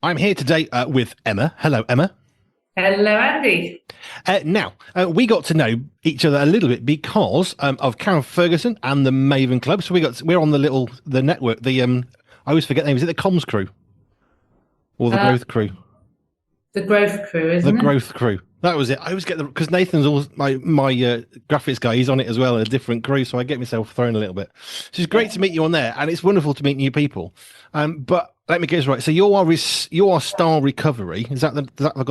I'm here today with Emma. Hello, Emma. Hello, Andy. Now, we got to know each other a little bit because of Karen Ferguson and the Maven Club. So we're on the network. I always forget the name. Is it the Comms Crew or the Uh, Growth Crew? the Growth Crew, The isn't it? Growth Crew. That was it. I always get because Nathan's always my graphics guy. He's on it as well, a different crew. So I get myself thrown a little bit. So it's great Yeah. to meet you on there, and it's wonderful to meet new people. But let me get this right. So you are Star Recovery. I got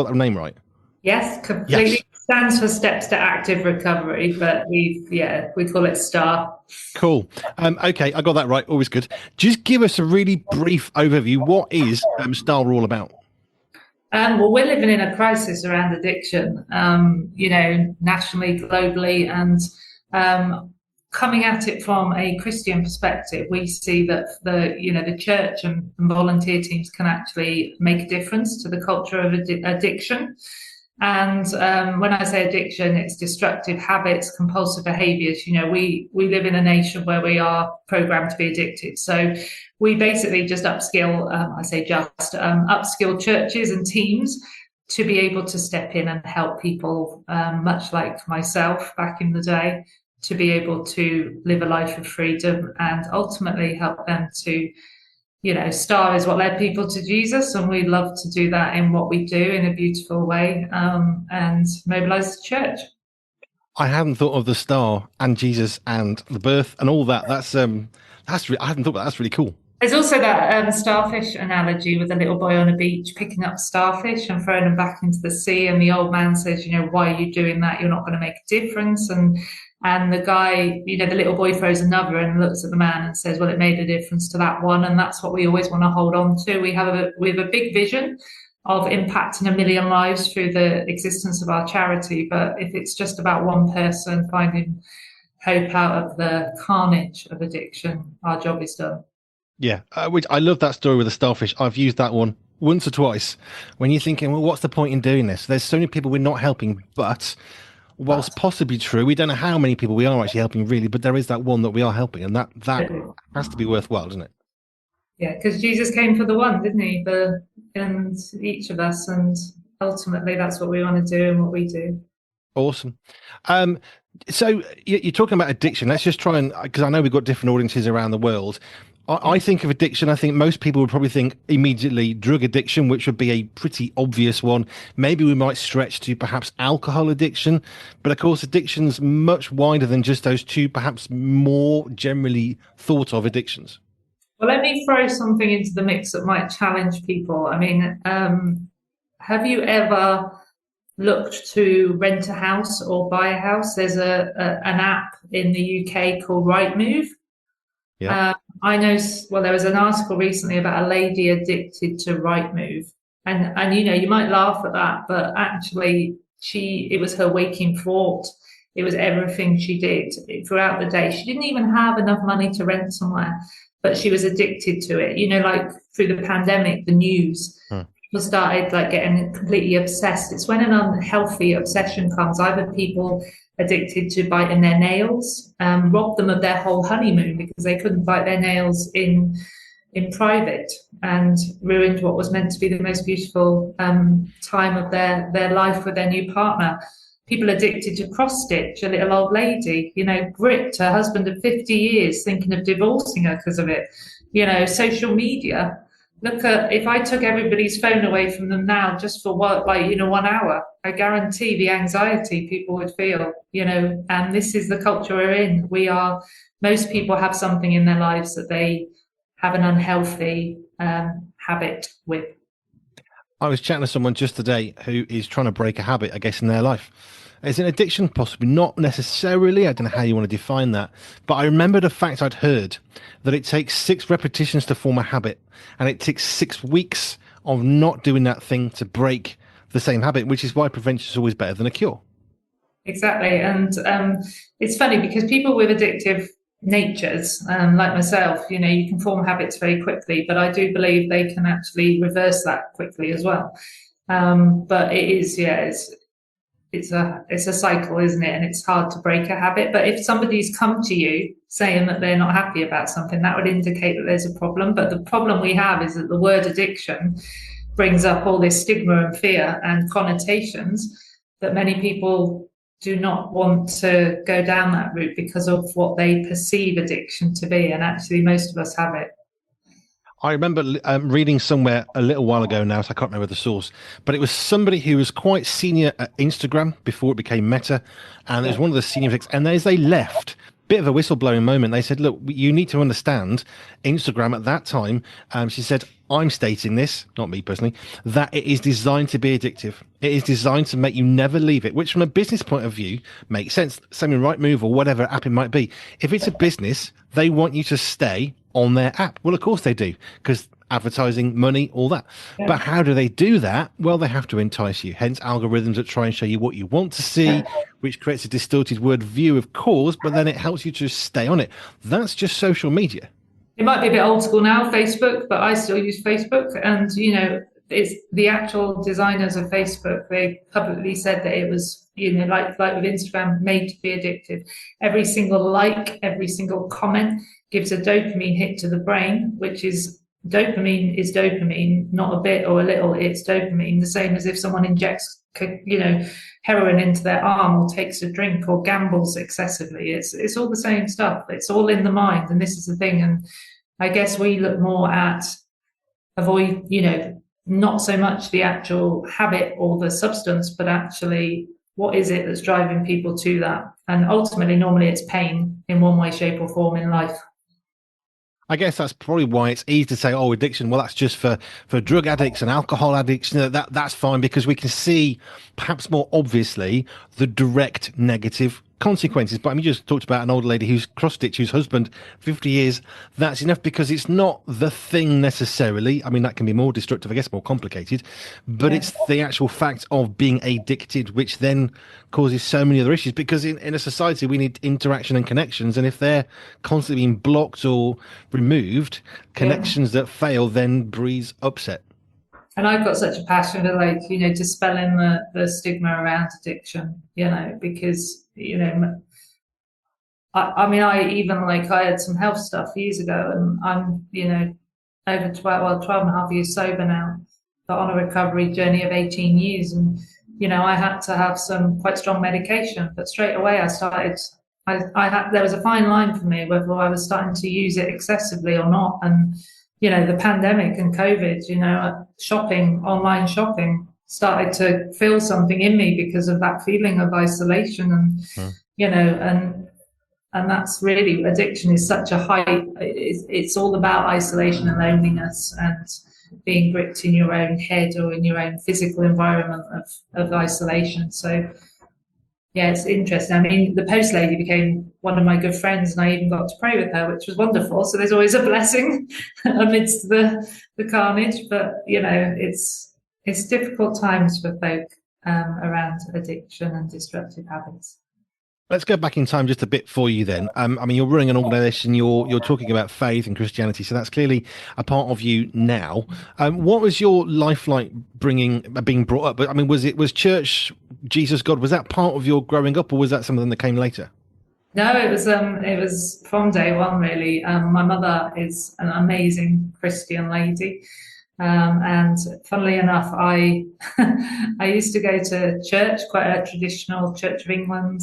that name right? Yes, completely Yes. stands for Steps to Active Recovery, but we call it STAR. Cool. Okay, I got that right. Always good. Just give us a really brief overview. What is Star all about? Well, we're living in a crisis around addiction, nationally, globally, and coming at it from a Christian perspective, we see that the church and volunteer teams can actually make a difference to the culture of addiction. And when I say addiction, it's destructive habits, compulsive behaviors. We live in a nation where we are programmed to be addicted. So we basically just upskill, upskill churches and teams to be able to step in and help people, much like myself back in the day, to be able to live a life of freedom and ultimately help them to Star is what led people to Jesus, and we love to do that in what we do in a beautiful way, and mobilize the church. I hadn't thought of the star and Jesus and the birth and all that. I hadn't thought that. That's really cool. There's also that starfish analogy with a little boy on a beach picking up starfish and throwing them back into the sea, and the old man says, "Why are you doing that? You're not going to make a difference." And the guy, the little boy throws another and looks at the man and says, "Well, it made a difference to that one." And that's what we always want to hold on to. We have a big vision of impacting 1 million lives through the existence of our charity, but if it's just about one person finding hope out of the carnage of addiction, our job is done. Yeah, which I love that story with the starfish. I've used that one once or twice. When you're thinking, well, what's the point in doing this? There's so many people we're not helping, but whilst But possibly true, we don't know how many people we are actually helping really. But there is that one that we are helping, and that has to be worthwhile, doesn't it? yeah, because Jesus came for the one, didn't he? And each of us, and ultimately that's what we want to do and what we do. Awesome. Um, so you're talking about addiction. Let's just try and because I know we've got different audiences around the world. I think of addiction. I think most people would probably think immediately drug addiction, which would be a pretty obvious one. Maybe we might stretch to perhaps alcohol addiction, but of course, addiction's much wider than just those two, perhaps more generally thought of addictions. Well, let me throw something into the mix that might challenge people. I mean, have you ever looked to rent a house or buy a house? There's an app in the UK called Rightmove. Yeah. Um, I know, well, there was an article recently about a lady addicted to Rightmove. And you might laugh at that, but actually it was her waking thought. It was everything she did throughout the day. She didn't even have enough money to rent somewhere, but she was addicted to it. Like through the pandemic, the news, Hmm. people started like getting completely obsessed. It's when an unhealthy obsession comes. I've had people addicted to biting their nails, robbed them of their whole honeymoon because they couldn't bite their nails in private, and ruined what was meant to be the most beautiful time of their life with their new partner. People addicted to cross stitch, a little old lady, gripped her husband of 50 years thinking of divorcing her because of it. Social media. Look at if I took everybody's phone away from them now just for what, 1 hour, I guarantee the anxiety people would feel, and this is the culture we're in. Most people have something in their lives that they have an unhealthy habit with. I was chatting to someone just today who is trying to break a habit, I guess, in their life. Is an addiction? Possibly not necessarily. I don't know how you want to define that. But I remembered a fact I'd heard that it takes 6 repetitions to form a habit, and it takes 6 weeks of not doing that thing to break the same habit, which is why prevention is always better than a cure. Exactly. And it's funny because people with addictive natures, like myself, you can form habits very quickly, but I do believe they can actually reverse that quickly as well. But it is, yeah, it's a cycle, isn't it? And it's hard to break a habit. But if somebody's come to you saying that they're not happy about something, that would indicate that there's a problem. But the problem we have is that the word addiction brings up all this stigma and fear and connotations that many people do not want to go down that route because of what they perceive addiction to be. And actually, most of us have it. I remember reading somewhere a little while ago now, so I can't remember the source, but it was somebody who was quite senior at Instagram before it became Meta, and it was one of the senior execs. And as they left, bit of a whistleblowing moment, they said, "Look, you need to understand Instagram at that time." She said, "I'm stating this, not me personally, that it is designed to be addictive. It is designed to make you never leave it," which from a business point of view makes sense. Same in Rightmove or whatever app it might be. If it's a business, they want you to stay on their app. Well, of course they do, because advertising, money, all that. Yeah. But how do they do that? Well, they have to entice you. Hence algorithms that try and show you what you want to see, which creates a distorted word view, of course, but then it helps you to stay on it. That's just social media. It might be a bit old school now, Facebook, but I still use Facebook. And, it's the actual designers of Facebook. They publicly said that it was, like with Instagram, made to be addictive. Every single like, every single comment gives a dopamine hit to the brain, which is dopamine, not a bit or a little. It's dopamine, the same as if someone injects, heroin into their arm or takes a drink or gambles excessively. It's all the same stuff. It's all in the mind. And this is the thing. And I guess we look more at avoid, not so much the actual habit or the substance, but actually what is it that's driving people to that? And ultimately, normally it's pain in one way, shape or form in life. I guess that's probably why it's easy to say, "Oh, addiction. Well, that's just for drug addicts and alcohol addicts." That's fine, because we can see perhaps more obviously the direct negative consequences. But I mean, you just talked about an old lady who's cross-stitched whose husband 50 years. That's enough, because it's not the thing necessarily. I mean, that can be more destructive, I guess, more complicated, but it's the actual fact of being addicted, which then causes so many other issues, because in a society we need interaction and connections, and if they're constantly being blocked or removed, connections that fail then breeds upset. And I've got such a passion for dispelling the stigma around addiction, because, I had some health stuff years ago, and I'm, over 12 and a half years sober now, but on a recovery journey of 18 years. And, I had to have some quite strong medication, but straight away there was a fine line for me whether I was starting to use it excessively or not. And, the pandemic and COVID, online shopping started to feel something in me because of that feeling of isolation. And, and that's really, addiction is such a it's all about isolation and loneliness and being gripped in your own head or in your own physical environment of isolation. So, yeah, it's interesting. I mean, the post lady became one of my good friends, and I even got to pray with her, which was wonderful. So there's always a blessing amidst the carnage. But, it's difficult times for folk around addiction and destructive habits. Let's go back in time just a bit for you then. I mean, you're running an organization, you're talking about faith and Christianity, so that's clearly a part of you now. What was your life like being brought up? But I mean, was church, Jesus, God, was that part of your growing up, or was that something that came later? No, it was from day one, really. My mother is an amazing Christian lady. And funnily enough, I used to go to church, quite a traditional Church of England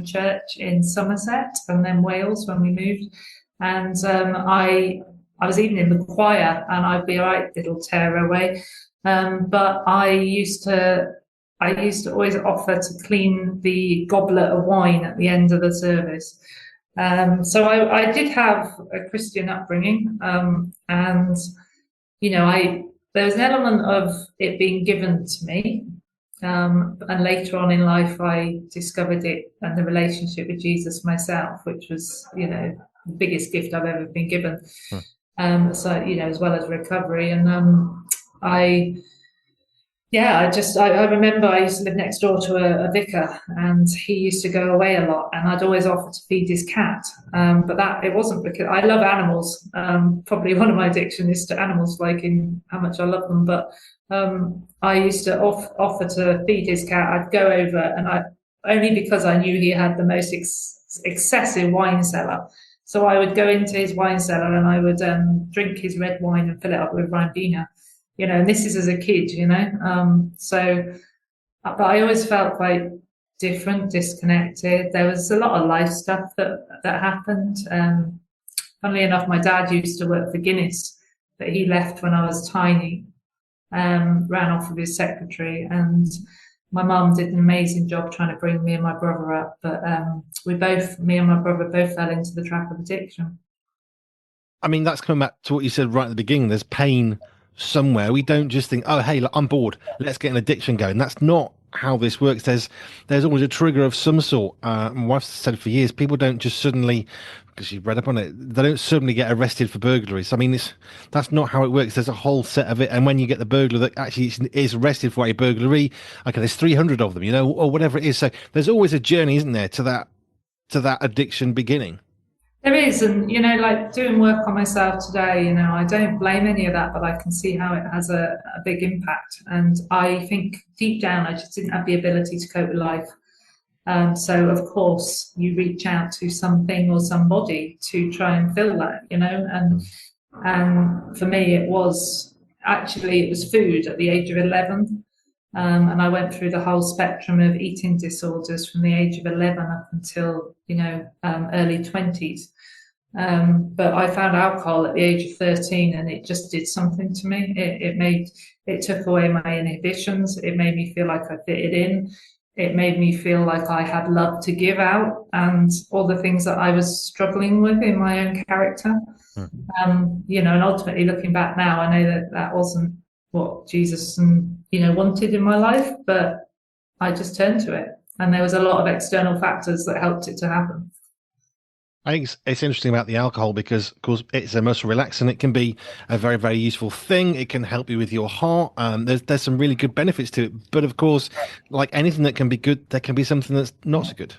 church in Somerset and then Wales when we moved. And I was even in the choir, and I'd be a right little tearaway. But I used to always offer to clean the goblet of wine at the end of the service. So I did have a Christian upbringing, and there was an element of it being given to me. And later on in life, I discovered it and the relationship with Jesus myself, which was, the biggest gift I've ever been given. So, as well as recovery. And I remember I used to live next door to a vicar, and he used to go away a lot, and I'd always offer to feed his cat. But it wasn't because I love animals. Probably one of my addictions is to animals, like in how much I love them. But I used to offer to feed his cat. I'd go over, and only because I knew he had the most excessive wine cellar. So I would go into his wine cellar, and I would drink his red wine and fill it up with Ribena. and this is as a kid. But I always felt quite different, disconnected. There was a lot of life stuff that happened. Funnily enough, my dad used to work for Guinness, but he left when I was tiny, ran off with his secretary, and my mum did an amazing job trying to bring me and my brother up. But me and my brother both fell into the trap of addiction. I mean, that's coming back to what you said right at the beginning. There's pain somewhere. We don't just think, oh, hey, look, I'm bored. Let's get an addiction going. That's not how this works. There's always a trigger of some sort. My wife's said for years, people don't just suddenly, because you've read up on it, they don't suddenly get arrested for burglaries. I mean, that's not how it works. There's a whole set of it. And when you get the burglar that actually is arrested for a burglary, okay, there's 300 of them, or whatever it is. So there's always a journey, isn't there, to that addiction beginning. There is, and like doing work on myself today, I don't blame any of that, but I can see how it has a big impact. And I think deep down, I just didn't have the ability to cope with life. So of course, you reach out to something or somebody to try and fill that. And for me, it was food at the age of 11. And I went through the whole spectrum of eating disorders from the age of 11 up until, early 20s. But I found alcohol at the age of 13 and it just did something to me. It took away my inhibitions. It made me feel like I fitted in. It made me feel like I had love to give out and all the things that I was struggling with in my own character. And ultimately looking back now, I know that wasn't what Jesus wanted in my life, but I just turned to it. And there was a lot of external factors that helped it to happen. I think it's interesting about the alcohol because, of course, it's a muscle relaxant. It can be a very, very useful thing. It can help you with your heart. There's some really good benefits to it. But of course, like anything that can be good, there can be something that's not so good.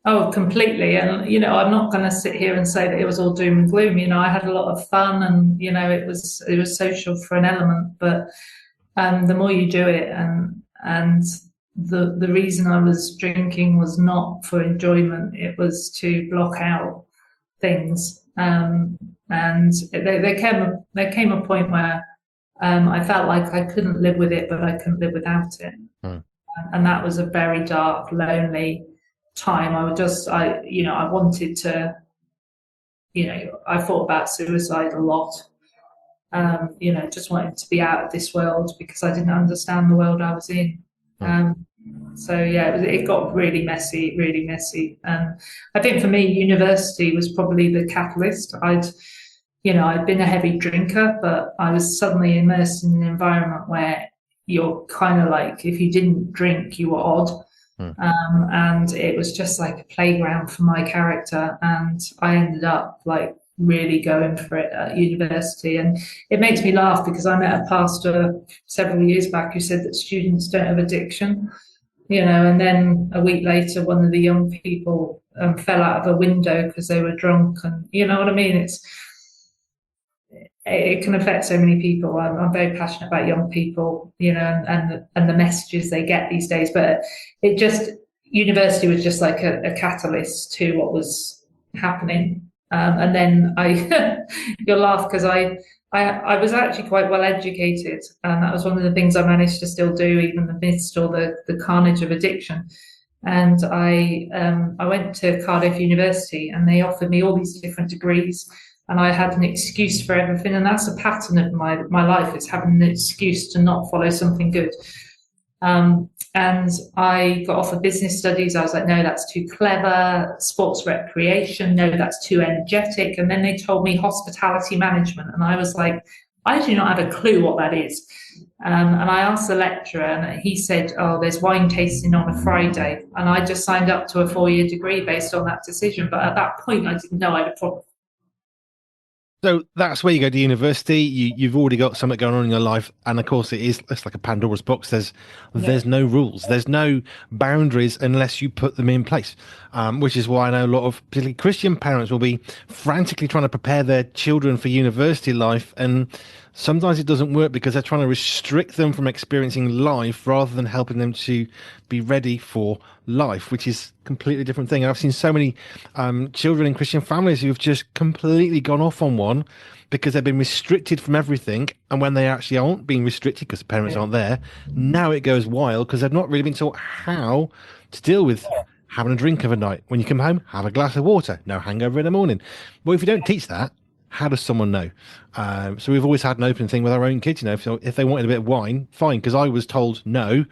Oh, completely. And, I'm not going to sit here and say that it was all doom and gloom. I had a lot of fun and, it was social for an element, but the more you do it and the reason I was drinking was not for enjoyment, it was to block out things. And there came a point where I felt like I couldn't live with it, but I couldn't live without it. And that was a very dark, lonely time. I wanted to, I thought about suicide a lot. Just wanted to be out of this world because I didn't understand the world I was in. It got really messy, really messy. And I think for me, university was probably the catalyst. I'd been a heavy drinker, but I was suddenly immersed in an environment where you're kind of like, if you didn't drink, you were odd. And it was just like a playground for my character. And I ended up like really going for it at university. And it makes me laugh because I met a pastor several years back who said that students don't have addiction, and then a week later, one of the young people fell out of a window because they were drunk. And you know what I mean? It can affect so many people. I'm very passionate about young people, and the messages they get these days. But university was just like a catalyst to what was happening. And then you'll laugh because I was actually quite well educated, and that was one of the things I managed to still do, even amidst all the carnage of addiction. And I went to Cardiff University, and they offered me all these different degrees. And I had an excuse for everything. And that's a pattern of my life, is having an excuse to not follow something good. And I got offered business studies. I was like, no, that's too clever. Sports recreation, no, that's too energetic. And then they told me hospitality management. And I was like, I do not have a clue what that is. And I asked the lecturer, and he said, oh, there's wine tasting on a Friday. And I just signed up to a 4-year degree based on that decision. But at that point, I didn't know I had a problem. So that's where you go to university. You've already got something going on in your life, and of course, it's like a Pandora's box. There's no rules, there's no boundaries unless you put them in place. Which is why I know a lot of particularly Christian parents will be frantically trying to prepare their children for university life, and sometimes it doesn't work because they're trying to restrict them from experiencing life rather than helping them to be ready for life, which is a completely different thing. I've seen so many children in Christian families who've just completely gone off on one because they've been restricted from everything. And when they actually aren't being restricted because the parents aren't there, now it goes wild because they've not really been taught how to deal with having a drink of a night. When you come home, have a glass of water. No hangover in the morning. Well, if you don't teach that, how does someone know? So we've always had an open thing with our own kids. You know, if they wanted a bit of wine, fine, because I was told no,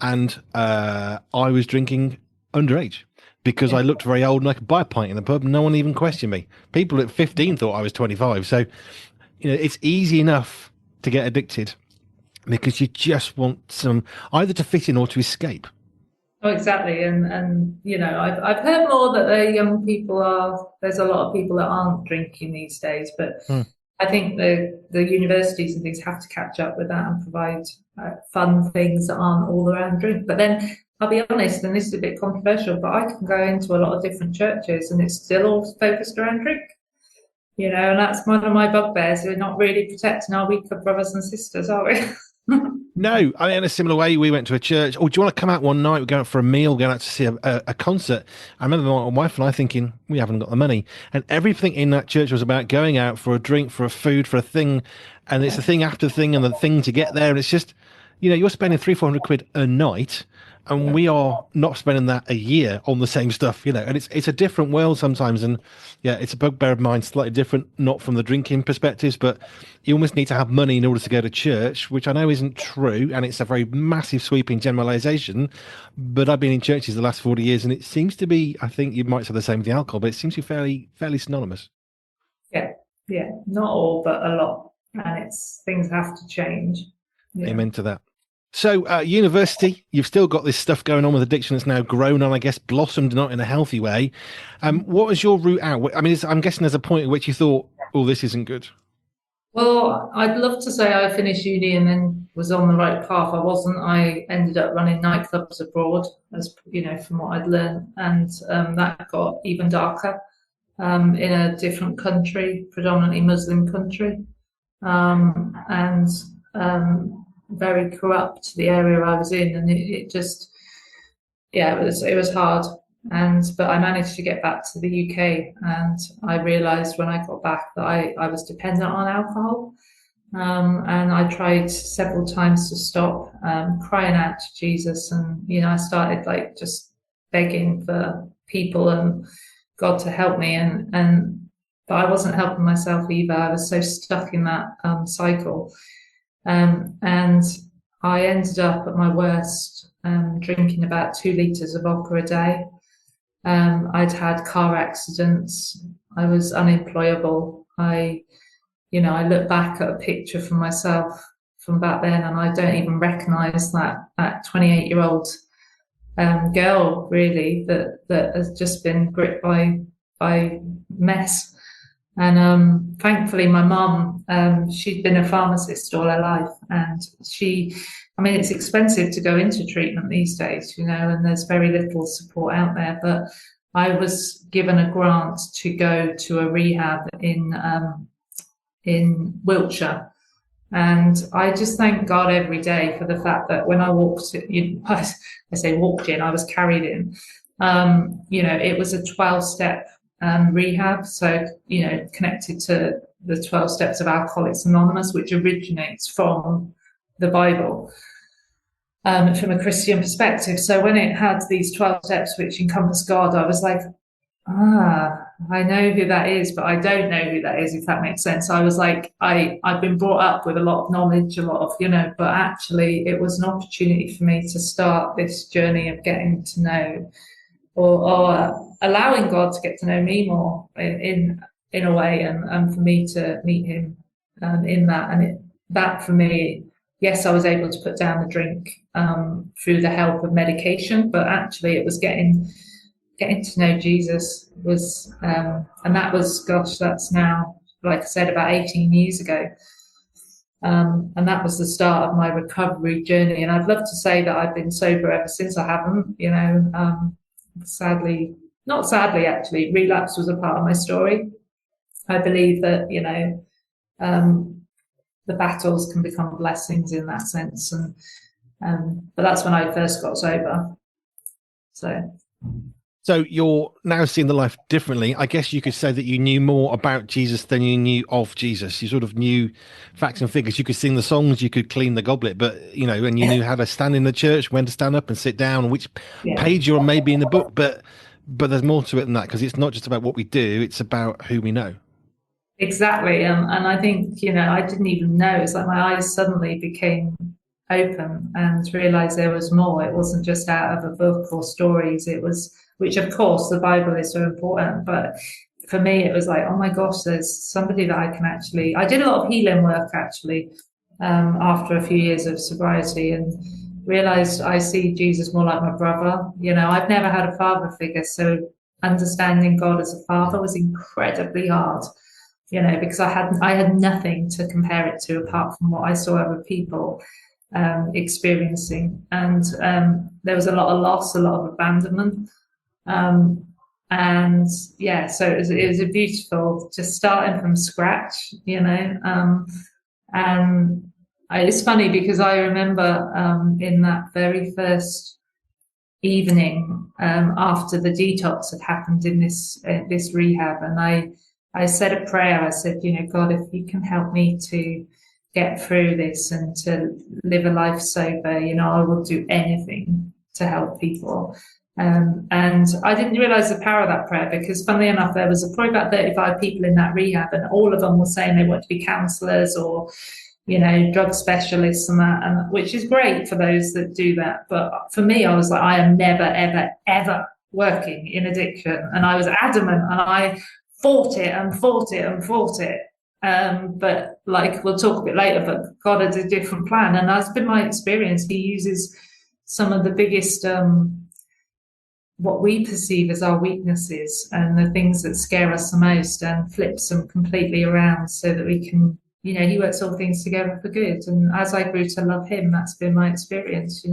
and I was drinking underage because I looked very old and I could buy a pint in the pub. And no one even questioned me. People at 15 thought I was 25. So, you know, it's easy enough to get addicted because you just want some either to fit in or to escape. Oh, exactly. And you know, I've heard more that the young people are, there's a lot of people that aren't drinking these days, but Hmm. I think the universities and things have to catch up with that and provide fun things that aren't all around drink. But then I'll be honest, and this is a bit controversial, but I can go into a lot of different churches and it's still all focused around drink. You know, and that's one of my bugbears. We're not really protecting our weaker brothers and sisters, are we? No, I mean, in a similar way, we went to a church. Oh, do you want to come out one night? We're going out for a meal, going out to see a concert. I remember my wife and I thinking, we haven't got the money. And everything in that church was about going out for a drink, for a food, for a thing. And it's a thing after the thing and the thing to get there. And it's just, you know, you're spending 300-400 quid a night. And we are not spending that a year on the same stuff, you know, and it's a different world sometimes. And yeah, it's a bugbear of mine, slightly different, not from the drinking perspectives, but you almost need to have money in order to go to church, which I know isn't true. And it's a very massive sweeping generalization. But I've been in churches the last 40 years and it seems to be, I think you might say the same with the alcohol, but it seems to be fairly synonymous. Yeah, yeah, not all, but a lot. And it's things have to change. Yeah. Amen to that. So, university, you've still got this stuff going on with addiction that's now grown and I guess blossomed, not in a healthy way. What was your route out? I mean, I'm guessing there's a point at which you thought, oh, this isn't good. Well, I'd love to say I finished uni and then was on the right path. I wasn't. I ended up running nightclubs abroad, as you know, from what I'd learned, and that got even darker in a different country, predominantly Muslim country, and very corrupt, the area I was in, and it just, yeah, it was hard. But I managed to get back to the UK, and I realised when I got back that I was dependent on alcohol. And I tried several times to stop, crying out to Jesus, and you know, I started like just begging for people and God to help me, but I wasn't helping myself either. I was so stuck in that cycle. And I ended up at my worst, drinking about 2 litres of vodka a day. I'd had car accidents. I was unemployable. You know, I look back at a picture from myself from back then, and I don't even recognise that 28-year-old girl really that has just been gripped by mess. And thankfully, my mum, she'd been a pharmacist all her life, and I mean, it's expensive to go into treatment these days, you know, and there's very little support out there. But I was given a grant to go to a rehab in Wiltshire, and I just thank God every day for the fact that when I walked, I say walked in, I was carried in. You know, it was a 12-step rehab, so you know, connected to the 12 steps of Alcoholics Anonymous, which originates from the Bible, from a Christian perspective. So when it had these 12 steps which encompass God, I was like, I know who that is, but I don't know who that is, if that makes sense. I was like, I've been brought up with a lot of knowledge, a lot of, you know, but actually it was an opportunity for me to start this journey of getting to know, or allowing God to get to know me more in a way, and for me to meet Him in that. And that for me, yes, I was able to put down the drink through the help of medication, but actually it was getting to know Jesus was, and that was, gosh, that's now, like I said, about 18 years ago. And that was the start of my recovery journey. And I'd love to say that I've been sober ever since. I haven't, you know, sadly, not sadly, actually, relapse was a part of my story. I believe that, you know, the battles can become blessings in that sense. And but that's when I first got sober. So you're now seeing the life differently. I guess you could say that you knew more about Jesus than you knew of Jesus. You sort of knew facts and figures. You could sing the songs, you could clean the goblet, but and you knew how to stand in the church, when to stand up and sit down, which Yeah. page you're on maybe in the book. But there's more to it than that, because it's not just about what we do; it's about who we know. Exactly. And I think, I didn't even know. It's like my eyes suddenly became open and realized there was more. It wasn't just out of a book or stories. It was, which of course the Bible is so important, but for me it was like, oh my gosh, there's somebody that I can actually, I did a lot of healing work actually, after a few years of sobriety, and realized I see Jesus more like my brother. I've never had a father figure, so understanding God as a father was incredibly hard, because I had nothing to compare it to apart from what I saw other people experiencing. And there was a lot of loss, a lot of abandonment. And yeah, so it was a beautiful, just starting from scratch, and it's funny because I remember in that very first evening after the detox had happened in this rehab, and I said a prayer. I said, God, if you can help me to get through this and to live a life sober, I will do anything to help people. And I didn't realize the power of that prayer, because funnily enough, there was probably about 35 people in that rehab, and all of them were saying they want to be counselors or, drug specialists and that, and which is great for those that do that. But for me, I was like, I am never, ever, ever working in addiction. And I was adamant, and I fought it and fought it and fought it. But like, we'll talk a bit later, but God had a different plan. And that's been my experience. He uses some of the biggest, what we perceive as our weaknesses and the things that scare us the most, and flips them completely around so that we can, he works all things together for good. And as I grew to love him, that's been my experience.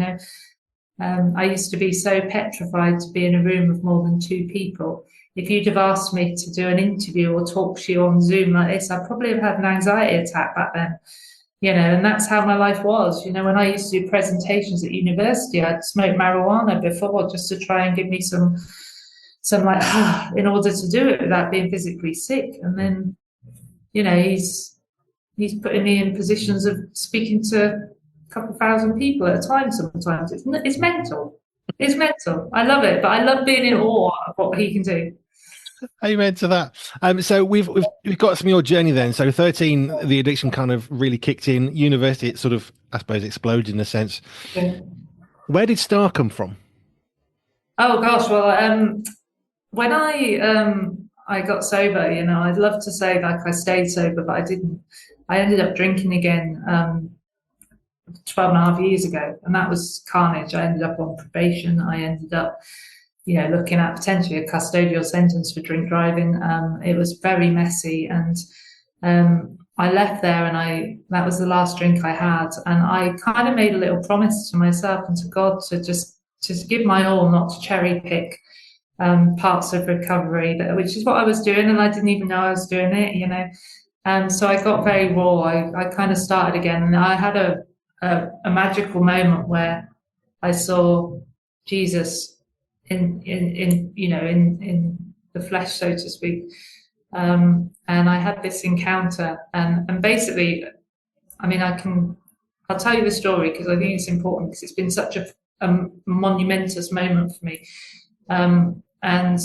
I used to be so petrified to be in a room of more than two people. If you'd have asked me to do an interview or talk to you on Zoom like this, I probably have had an anxiety attack back then. And that's how my life was. When I used to do presentations at university, I'd smoke marijuana before just to try and give me some like, in order to do it without being physically sick. And then, he's putting me in positions of speaking to a couple thousand people at a time sometimes. It's mental. It's mental. I love it, but I love being in awe of what he can do. Amen to that. So we've got some of your journey then. So 13, the addiction kind of really kicked in. University, it sort of, I suppose, exploded in a sense. Yeah. Where did Star come from? Oh gosh, well, when I got sober, I'd love to say like I stayed sober, but I didn't. I ended up drinking again 12 and a half years ago, and that was carnage. I ended up on probation. I ended up looking at potentially a custodial sentence for drink driving. It was very messy, and I left there, and that was the last drink I had, and I kind of made a little promise to myself and to God to just give my all, not to cherry pick parts of recovery, which is what I was doing, and I didn't even know I was doing it, so I got very raw. I kind of started again, and I had a magical moment where I saw Jesus in the flesh, so to speak. And I had this encounter, and basically, I mean, I'll tell you the story because I think it's important, because it's been such a monumentous moment for me. And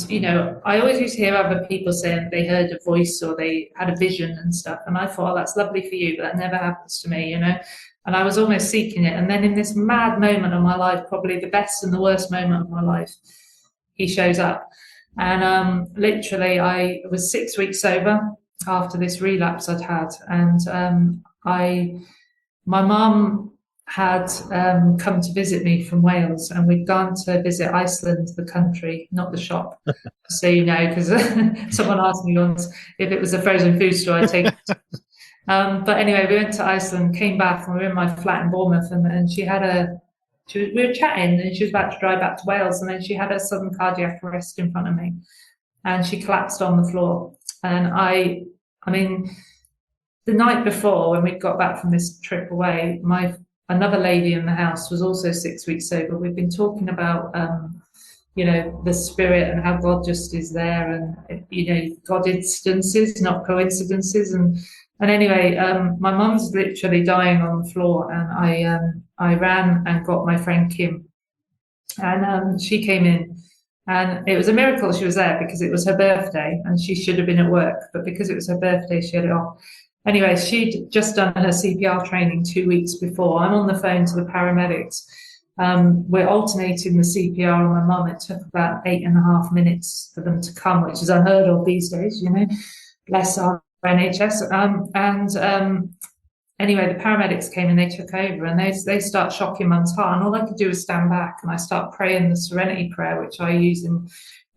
I always used to hear other people saying they heard a voice or they had a vision and stuff, and I thought, oh, that's lovely for you, but that never happens to me, And I was almost seeking it. And then in this mad moment of my life, probably the best and the worst moment of my life, he shows up. And literally, I was 6 weeks sober after this relapse I'd had. And my mum had come to visit me from Wales, and we'd gone to visit Iceland, the country, not the shop. So, because someone asked me once if it was a frozen food store, I'd take it. But anyway, we went to Iceland, came back, and we were in my flat in Bournemouth, and we were chatting, and she was about to drive back to Wales, and then she had a sudden cardiac arrest in front of me, and she collapsed on the floor. And I mean, the night before, when we got back from this trip away, my another lady in the house was also 6 weeks sober. We've been talking about the spirit and how God just is there, and God incidences, not coincidences. And anyway, my mum's literally dying on the floor, and I ran and got my friend Kim, and she came in. And it was a miracle she was there because it was her birthday and she should have been at work, but because it was her birthday, she had it off. Anyway, she'd just done her CPR training 2 weeks before. I'm on the phone to the paramedics. We're alternating the CPR on my mum. It took about 8.5 minutes for them to come, which is unheard of these days, bless our NHS. Anyway, the paramedics came and they took over, and they start shocking mum's heart. And all I could do was stand back, and I start praying the serenity prayer, which I use in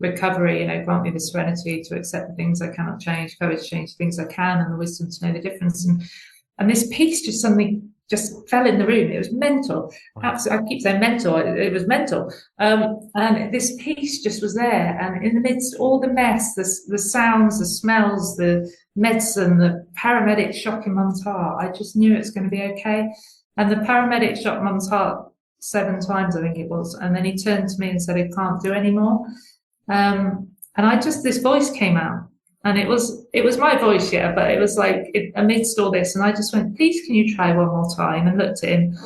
recovery. Grant me the serenity to accept the things I cannot change, courage to change the things I can, and the wisdom to know the difference. And this peace just suddenly just fell in the room. It was mental. Absolutely, I keep saying mental. It was mental. And this peace just was there. And in the midst of all the mess, the sounds, the smells, the medicine, the paramedic shocking mum's heart, I just knew it was going to be okay. And the paramedic shocked mum's heart 7 times, I think it was. And then he turned to me and said, "I can't do any more." And this voice came out. And it was my voice, yeah, but it was like amidst all this, and I just went, "Please, can you try one more time?" And looked at him,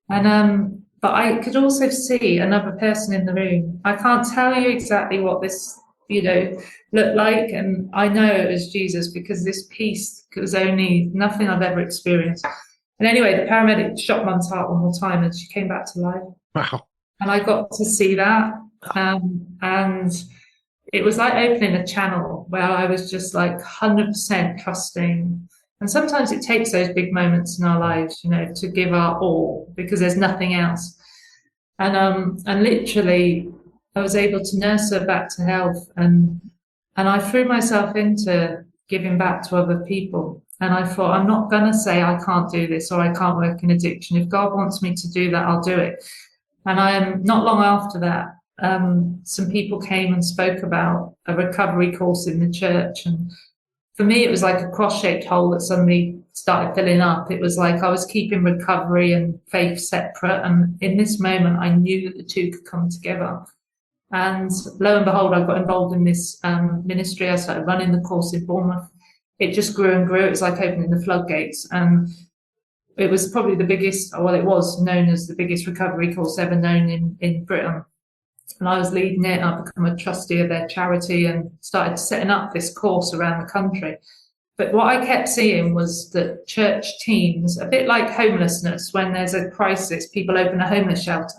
and but I could also see another person in the room. I can't tell you exactly what this, looked like, and I know it was Jesus because this peace was only nothing I've ever experienced. And anyway, the paramedic shot mum's heart one more time, and she came back to life. Wow! And I got to see that, and it was like opening a channel where I was just like 100% trusting. And sometimes it takes those big moments in our lives, to give our all because there's nothing else. And literally, I was able to nurse her back to health, and I threw myself into giving back to other people. And I thought, I'm not going to say I can't do this or I can't work in addiction. If God wants me to do that, I'll do it. And not long after that, some people came and spoke about a recovery course in the church. And for me, it was like a cross-shaped hole that suddenly started filling up. It was like I was keeping recovery and faith separate. And in this moment, I knew that the two could come together. And lo and behold, I got involved in this ministry. I started running the course in Bournemouth. It just grew and grew. It was like opening the floodgates. And it was probably the biggest, well, it was known as the biggest recovery course ever known in Britain. And I was leading it. I've become a trustee of their charity and started setting up this course around the country. But what I kept seeing was that church teams, a bit like homelessness, when there's a crisis, people open a homeless shelter,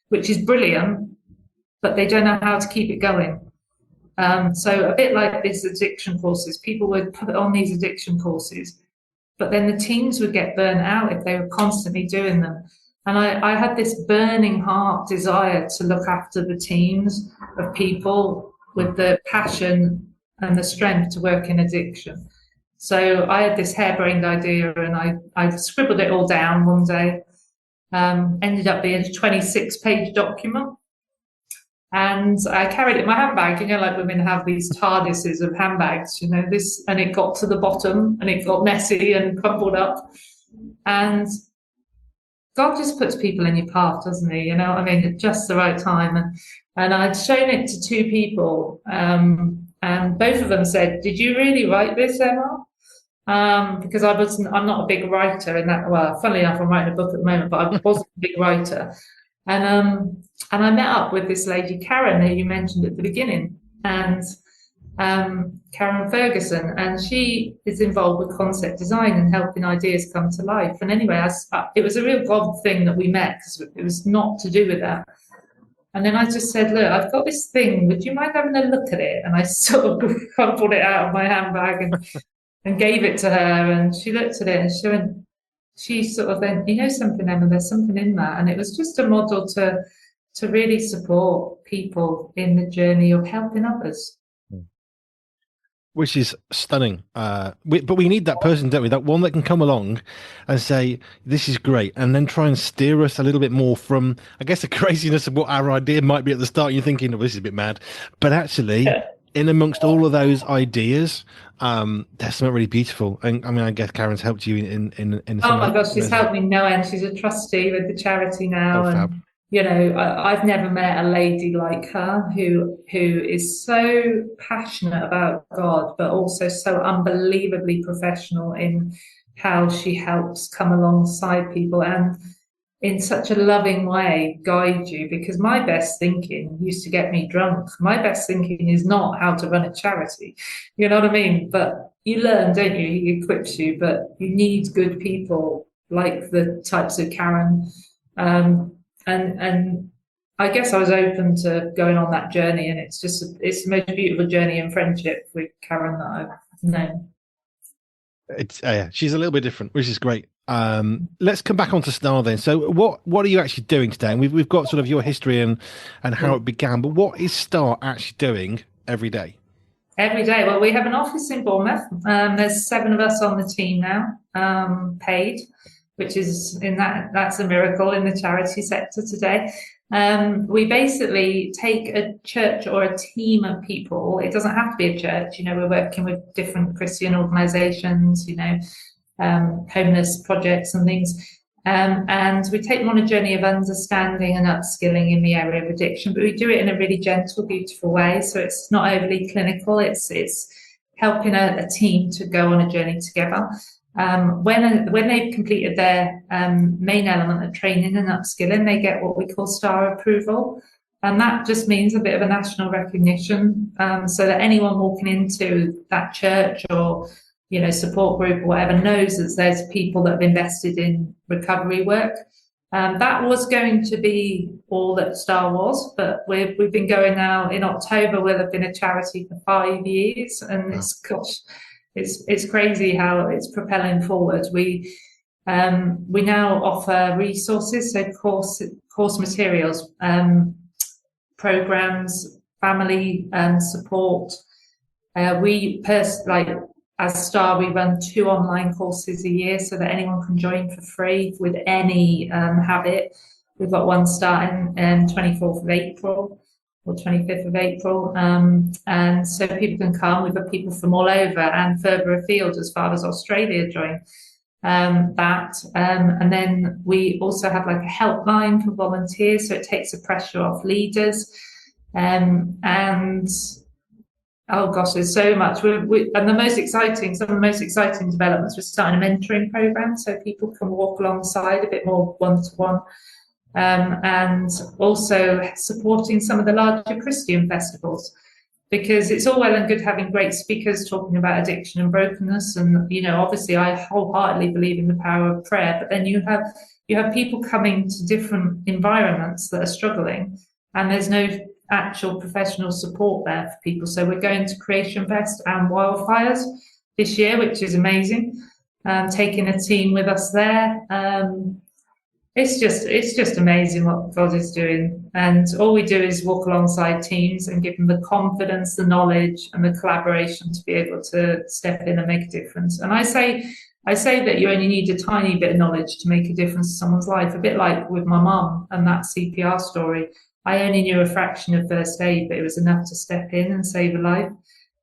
which is brilliant, but they don't know how to keep it going. So a bit like these addiction courses, people would put on these addiction courses, but then the teams would get burnt out if they were constantly doing them. And I had this burning heart desire to look after the teams of people with the passion and the strength to work in addiction. So I had this harebrained idea, and I scribbled it all down one day. Ended up being a 26-page document. And I carried it in my handbag, like women have these TARDISes of handbags, and it got to the bottom and it got messy and crumpled up. And God just puts people in your path, doesn't he? At just the right time. And I'd shown it to 2 people, and both of them said, "Did you really write this, Emma?" Because I'm not a big writer in that. Well, funnily enough, I'm writing a book at the moment, but I wasn't a big writer. And I met up with this lady, Karen, who you mentioned at the beginning, and Karen Ferguson, and she is involved with concept design and helping ideas come to life. And anyway, it was a real God thing that we met, because it was not to do with that. And then I just said, "Look, I've got this thing. Would you mind having a look at it?" And I sort of crumpled it out of my handbag and gave it to her. And she looked at it and she sort of went, "Something, Emma, there's something in that." And it was just a model to really support people in the journey of helping others. Which is stunning. But we need that person, don't we? That one that can come along and say, "This is great," and then try and steer us a little bit more from, I guess, the craziness of what our idea might be at the start. You're thinking, "Oh, this is a bit mad," but actually, in amongst all of those ideas, there's something really beautiful. And I mean, I guess Karen's helped you in Oh some my of gosh, she's those. helped me no end. She's a trustee with the charity Oh, now, fab. and I've never met a lady like her who is so passionate about God, but also so unbelievably professional in how she helps come alongside people and in such a loving way guide you. Because my best thinking used to get me drunk. My best thinking is not how to run a charity. You know what I mean? But you learn, don't you? He equips you, but you need good people like the types of Karen. Um, and I guess I was open to going on that journey, and it's the most beautiful journey in friendship with Karen that I've known. It's yeah, she's a little bit different, which is great. Let's come back onto Star then. So, what are you actually doing today? And we've got sort of your history and how it began, but what is Star actually doing every day? Every day. Well, we have an office in Bournemouth. There's 7 of us on the team now, paid, which is that's a miracle in the charity sector today. We basically take a church or a team of people. It doesn't have to be a church. We're working with different Christian organisations, homeless projects and things. And we take them on a journey of understanding and upskilling in the area of addiction, but we do it in a really gentle, beautiful way. So it's not overly clinical. It's helping a team to go on a journey together. When they've completed their main element of training and upskilling, they get what we call STAR approval. And that just means a bit of a national recognition, so that anyone walking into that church or support group or whatever knows that there's people that have invested in recovery work. That was going to be all that Star was, but we've been going now. In October we'll have been a charity for 5 years, and Wow. it's crazy how it's propelling forward. We now offer resources, so course materials, programs, family support. As Star, we run 2 online courses a year so that anyone can join for free with any habit. We've got one starting 24th of April or 25th of April. And so people can come. We've got people from all over and further afield, as far as Australia, join that. And then we also have like a helpline for volunteers, so it takes the pressure off leaders. And oh gosh, there's so much. And some of the most exciting developments, we're starting a mentoring program so people can walk alongside a bit more one-to-one. And also supporting some of the larger Christian festivals, because it's all well and good having great speakers talking about addiction and brokenness. And, obviously I wholeheartedly believe in the power of prayer, but then you have people coming to different environments that are struggling, and there's no actual professional support there for people. So we're going to Creation Fest and Wildfires this year, which is amazing. Taking a team with us there. It's just amazing what God is doing. And all we do is walk alongside teams and give them the confidence, the knowledge and the collaboration to be able to step in and make a difference. And I say that you only need a tiny bit of knowledge to make a difference to someone's life, a bit like with my mum and that CPR story. I only knew a fraction of first aid, but it was enough to step in and save a life.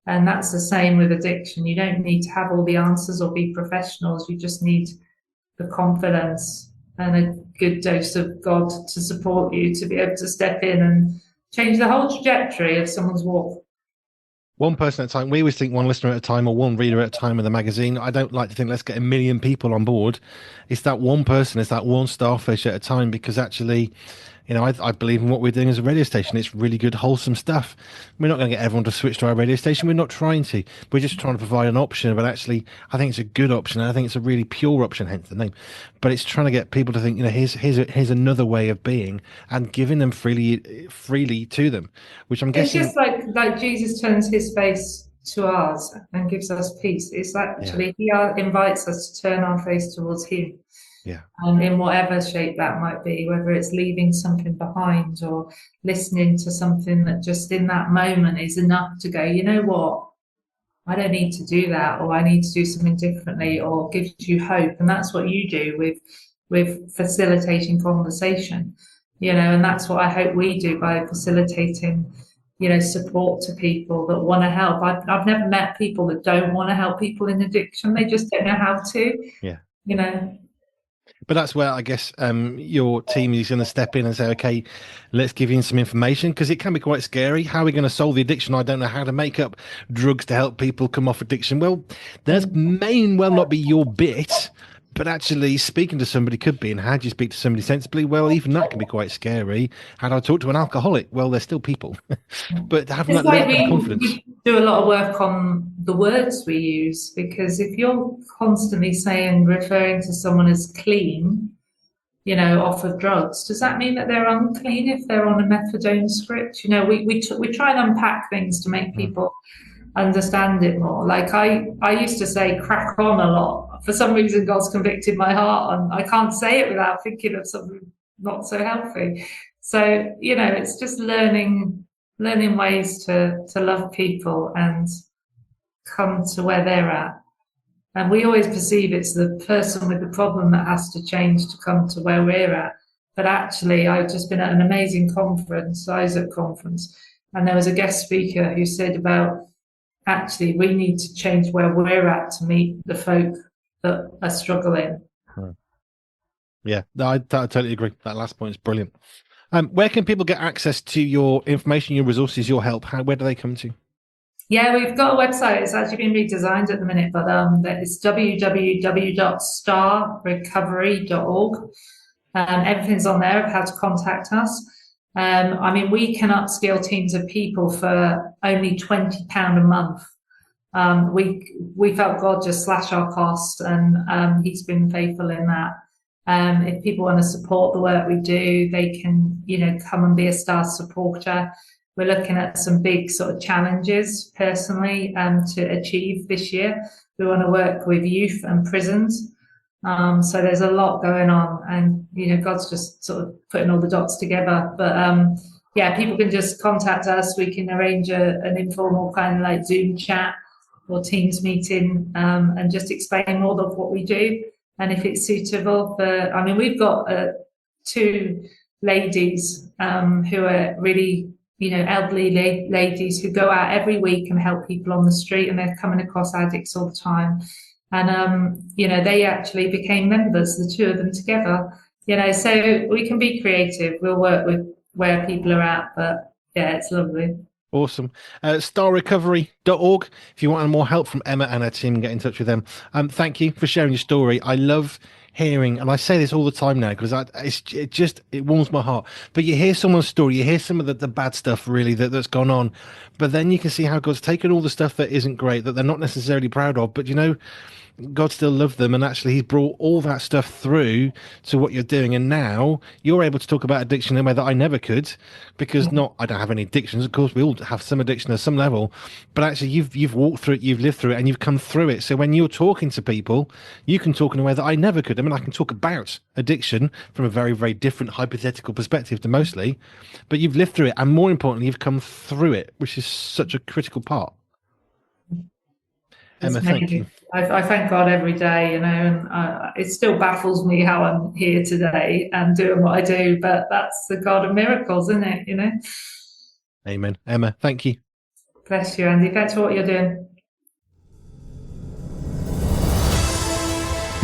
And that's the same with addiction. You don't need to have all the answers or be professionals. You just need the confidence and a good dose of God to support you to be able to step in and change the whole trajectory of someone's walk. One person at a time. We always think one listener at a time or one reader at a time of the magazine. I don't like to think let's get 1 million people on board. It's that one person, it's that one starfish at a time, because actually, I believe in what we're doing as a radio station. It's really good, wholesome stuff. We're not going to get everyone to switch to our radio station. We're not trying to. We're just trying to provide an option. But actually, I think it's a good option. And I think it's a really pure option, hence the name. But it's trying to get people to think, here's another way of being, and giving them freely to them, which I'm It's guessing. just like Jesus turns his face to ours and gives us peace. It's actually he invites us to turn our face towards him. Yeah. And in whatever shape that might be, whether it's leaving something behind or listening to something that just in that moment is enough to go, you know what, I don't need to do that, or I need to do something differently, or gives you hope. And that's what you do with facilitating conversation, and that's what I hope we do by facilitating support to people that want to help. I've never met people that don't want to help people in addiction. They just don't know how to, Yeah. you know. But that's where I guess your team is going to step in and say, okay, let's give you some information, because it can be quite scary. How are we going to solve the addiction? I don't know how to make up drugs to help people come off addiction. Well, that may well not be your bit, but actually speaking to somebody could be. And how do you speak to somebody sensibly? Well, even that can be quite scary. How do I talk to an alcoholic? Well, they're still people. But having It's that little like bit of confidence. we do a lot of work on the words we use, because if you're constantly referring to someone as clean, off of drugs, does that mean that they're unclean if they're on a methadone script? We try and unpack things to make people understand it more. Like I used to say crack on a lot. For some reason, God's convicted my heart, and I can't say it without thinking of something not so healthy. So, it's just learning ways to love people and come to where they're at. And we always perceive it's the person with the problem that has to change to come to where we're at. But actually, I've just been at an amazing conference, Isaac conference, and there was a guest speaker who said about, actually, we need to change where we're at to meet the folk that are struggling. Yeah, no, I totally agree. That last point is brilliant. Where can people get access to your information, your resources, your help? Where do they come to? Yeah, we've got a website. It's actually been redesigned at the minute, but it's www.starrecovery.org. Everything's on there of how to contact us. We can upskill teams of people for only £20 a month. We felt God just slash our costs, and He's been faithful in that. If people want to support the work we do, they can, come and be a Star supporter. We're looking at some big sort of challenges personally to achieve this year. We want to work with youth and prisons. So there's a lot going on, and, God's just sort of putting all the dots together. But people can just contact us. We can arrange an informal kind of like Zoom chat or Teams meeting, and just explain more of what we do. And if it's suitable we've got 2 ladies who are really, elderly ladies who go out every week and help people on the street, and they're coming across addicts all the time. And, they actually became members, the 2 of them together, so we can be creative. We'll work with where people are at, but yeah, it's lovely. Awesome. Starrecovery.org. If you want more help from Emma and her team, get in touch with them. Thank you for sharing your story. I love hearing, and I say this all the time now because it warms my heart. But you hear someone's story, you hear some of the bad stuff really that's gone on, but then you can see how God's taken all the stuff that isn't great, that they're not necessarily proud of, but God still loved them, and actually He's brought all that stuff through to what you're doing. And now you're able to talk about addiction in a way that I never could, because I don't have any addictions. Of course, we all have some addiction at some level, but actually you've walked through it, you've lived through it, and you've come through it. So when you're talking to people, you can talk in a way that I never could. I mean, I can talk about addiction from a very, very different hypothetical perspective to mostly, but you've lived through it, and more importantly, you've come through it, which is such a critical part. Emma, thank you. I thank God every day, and it still baffles me how I'm here today and doing what I do, but that's the God of miracles, isn't it? Amen. Emma, thank you. Bless you, Andy. Thanks for what you're doing.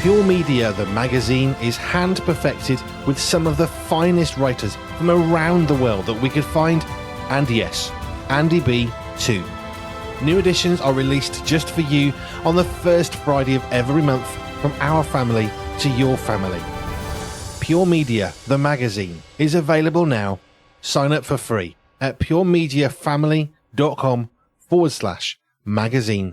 Pure Media, the magazine, is hand perfected with some of the finest writers from around the world that we could find, and yes, Andy B too. New editions are released just for you on the first Friday of every month, from our family to your family. Pure Media, the magazine, is available now. Sign up for free at puremediafamily.com/magazine.